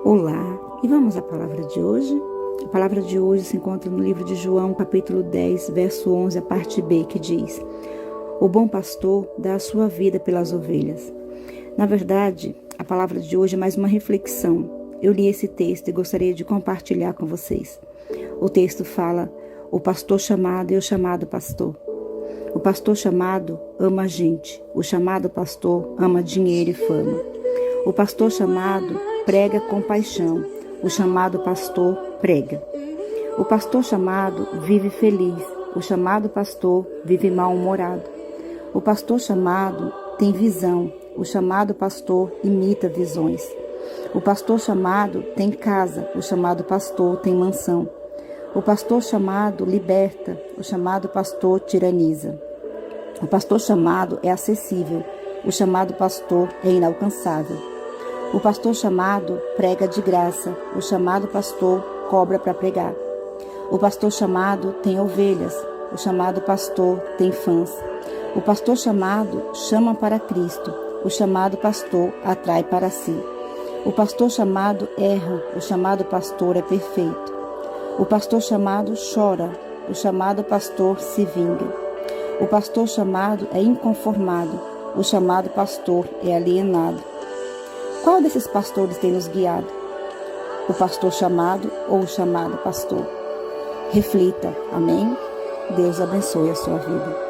Olá, e vamos à palavra de hoje? A palavra de hoje se encontra no livro de João, capítulo 10, verso 11, a parte B, que diz: O bom pastor dá a sua vida pelas ovelhas. Na verdade, a palavra de hoje é mais uma reflexão. Eu li esse texto e gostaria de compartilhar com vocês. O texto fala: o pastor chamado e o chamado pastor. O pastor chamado ama a gente, o chamado pastor ama dinheiro e fama. O pastor chamado prega com paixão, o chamado pastor prega. O pastor chamado vive feliz, o chamado pastor vive mal-humorado. O pastor chamado tem visão, o chamado pastor imita visões. O pastor chamado tem casa, o chamado pastor tem mansão. O pastor chamado liberta, o chamado pastor tiraniza. O pastor chamado é acessível, o chamado pastor é inalcançável. O pastor chamado prega de graça, o chamado pastor cobra para pregar. O pastor chamado tem ovelhas, o chamado pastor tem fãs. O pastor chamado chama para Cristo, o chamado pastor atrai para si. O pastor chamado erra, o chamado pastor é perfeito. O pastor chamado chora, o chamado pastor se vinga. O pastor chamado é inconformado, o chamado pastor é alienado. Qual desses pastores tem nos guiado? O pastor chamado ou o chamado pastor? Reflita, amém? Deus abençoe a sua vida.